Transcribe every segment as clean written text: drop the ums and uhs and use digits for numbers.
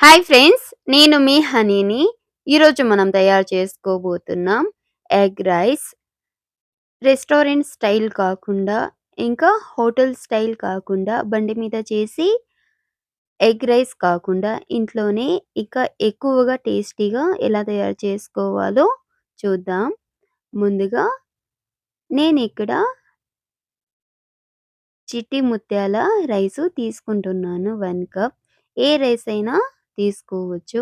Hi friends, నేను మీ హనీని. ఈరోజు మనం తయారు చేసుకోబోతున్నాం ఎగ్ రైస్. రెస్టారెంట్ స్టైల్ కాకుండా, ఇంకా హోటల్ స్టైల్ కాకుండా, బండి మీద చేసి ఎగ్ రైస్ కాకుండా ఇంట్లోనే ఇంకా ఎక్కువగా టేస్టీగా ఎలా తయారు చేసుకోవాలో చూద్దాం. ముందుగా నేనిక్కడ చిట్టి ముత్యాల రైసు తీసుకుంటున్నాను 1 కప్. ఏ రైస్ అయినా తీసుకోవచ్చు.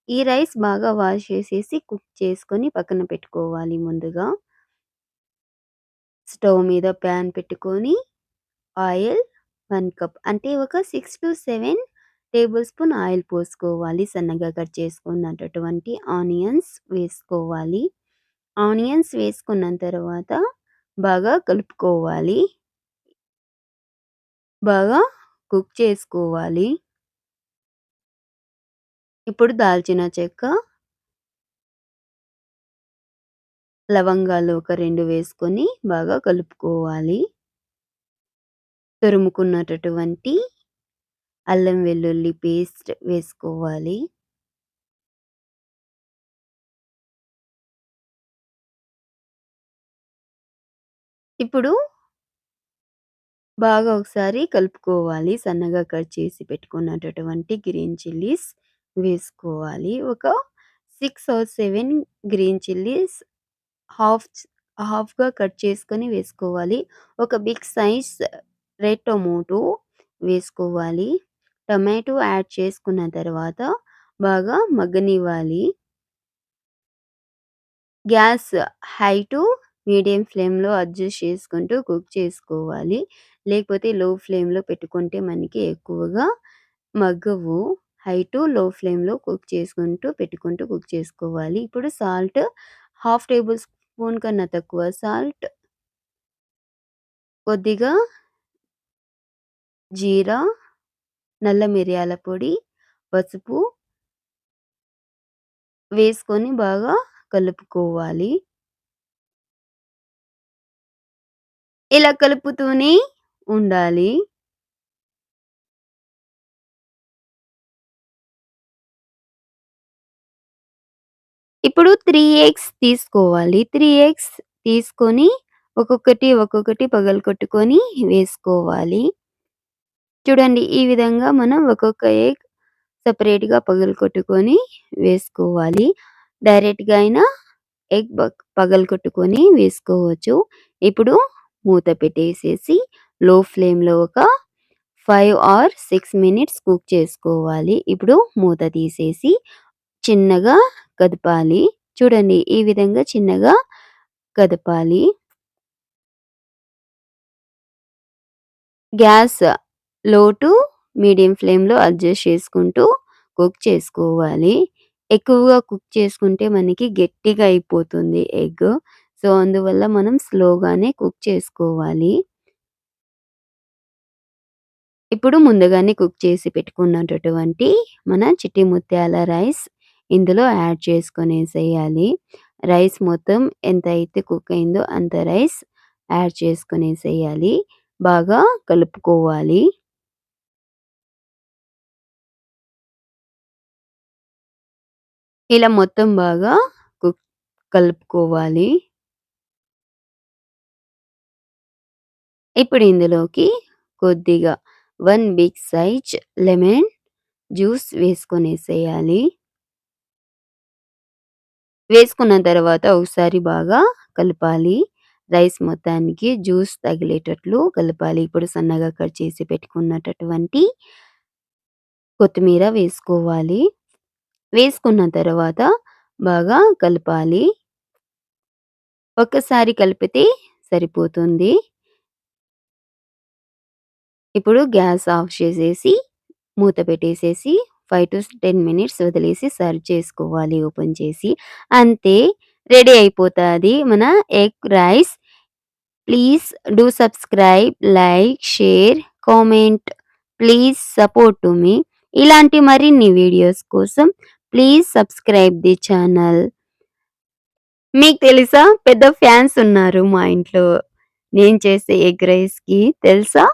ఈ రైస్ బాగా వాష్ చేసేసి కుక్ చేసుకొని పక్కన పెట్టుకోవాలి ముందుగా. స్టవ్ మీద ప్యాన్ పెట్టుకొని ఆయిల్ 1 కప్ అంటే ఒక 6-7 టేబుల్ స్పూన్ ఆయిల్ పోసుకోవాలి. సన్నగా కట్ చేసుకున్నటువంటి ఆనియన్స్ వేసుకోవాలి. ఆనియన్స్ వేసుకున్న తర్వాత బాగా కలుపుకోవాలి. బాగా కుక్ చేసుకోవాలి. ఇప్పుడు దాల్చిన చెక్క, లవంగాలు ఒక 2 వేసుకొని బాగా కలుపుకోవాలి. తురుముకున్నటటువంటి అల్లం వెల్లుల్లి పేస్ట్ వేసుకోవాలి. ఇప్పుడు బాగా ఒకసారి కలుపుకోవాలి. సన్నగా కట్ చేసి పెట్టుకున్నటటువంటి గ్రీన్ చిల్లీస్ వేసుకోవాలి. ఒక 6 ఆర్ 7 గ్రీన్ చిల్లీస్ హాఫ్ హాఫ్‌గా కట్ చేసుకొని వేసుకోవాలి. ఒక బిగ్ సైజ్ రెడ్ టొమాటో వేసుకోవాలి. టొమాటో యాడ్ చేసుకున్న తర్వాత బాగా మగ్గనివ్వాలి. గ్యాస్ హై టు మీడియం ఫ్లేమ్‌లో అడ్జస్ట్ చేసుకుంటూ కుక్ చేసుకోవాలి. లేకపోతే లో ఫ్లేమ్‌లో పెట్టుకుంటే మనకి ఎక్కువగా మగ్గవు. హై టు లో ఫ్లేమ్‌లో కుక్ చేసుకుంటూ పెట్టుకుంటూ కుక్ చేసుకోవాలి. ఇప్పుడు సాల్ట్ హాఫ్ టేబుల్ స్పూన్ కన్నా తక్కువ సాల్ట్, కొద్దిగా జీరా, నల్ల మిరియాల పొడి, పసుపు వేసుకొని బాగా కలుపుకోవాలి. ఇలా కలుపుతూనే ఉండాలి. ఇప్పుడు 3 ఎగ్స్ తీసుకోవాలి. 3 ఎగ్స్ తీసుకొని ఒక్కొక్కటి పగలగొట్టుకొని వేసుకోవాలి. చూడండి, ఈ విధంగా మనం ఒక్కొక్క ఎగ్ సెపరేట్‌గా పగలగొట్టుకొని వేసుకోవాలి. డైరెక్ట్‌గా అయినా ఎగ్ పగలగొట్టుకొని వేసుకోవచ్చు. ఇప్పుడు మూత పెట్టేసేసి లో ఫ్లేమ్‌లో ఒక 5 ఆర్ 6 మినిట్స్ కుక్ చేసుకోవాలి. ఇప్పుడు మూత తీసేసి చిన్నగా కదపాలి. చూడండి, ఈ విధంగా చిన్నగా కదపాలి. గ్యాస్ లో టు మీడియం ఫ్లేమ్‌లో అడ్జస్ట్ చేసుకుంటూ కుక్ చేసుకోవాలి. ఎక్కువగా కుక్ చేసుకుంటే మనకి గట్టిగా అయిపోతుంది ఎగ్. సో, అందువల్ల మనం స్లోగానే కుక్ చేసుకోవాలి. ఇప్పుడు ముందుగానే కుక్ చేసి పెట్టుకున్నటటువంటి మన చిట్టి ముత్యాల రైస్ ఇందులో యాడ్ చేసుకొనేసేయాలి. రైస్ మొత్తం ఎంతైతే కుక్ అయిందో అంత రైస్ యాడ్ చేసుకొనేసేయాలి. బాగా కలుపుకోవాలి. ఇలా మొత్తం బాగా కుక్ కలుపుకోవాలి. ఇప్పుడు ఇందులోకి కొద్దిగా 1 బిగ్ సైజ్ లెమన్ జ్యూస్ వేసుకొనేసేయాలి. వేసుకున్న తర్వాత ఒకసారి బాగా కలపాలి. రైస్ మొత్తానికి జ్యూస్ తగిలేటట్లు కలపాలి. ఇప్పుడు సన్నగా కట్ చేసి పెట్టుకున్నటటువంటి కొత్తిమీర వేసుకోవాలి. వేసుకున్న తర్వాత బాగా కలపాలి. ఒక్కసారి కలిపితే సరిపోతుంది. ఇప్పుడు గ్యాస్ ఆఫ్ చేసేసి మూత పెట్టేసేసి 5-10 మినిట్స్ వదిలేసి సర్వ్ చేసుకోవాలి ఓపెన్ చేసి. అంతే, రెడీ అయిపోతాది మన egg rice. Please do subscribe, like, share, comment. Please support to me. ఇలాంటి మరిన్ని వీడియోస్ కోసం ప్లీజ్ సబ్స్క్రైబ్ ది ఛానల్. మీకు తెలుసా, పెద్ద ఫ్యాన్స్ ఉన్నారు మా ఇంట్లో నేను చేసే ఎగ్ రైస్‌కి తెలుసా?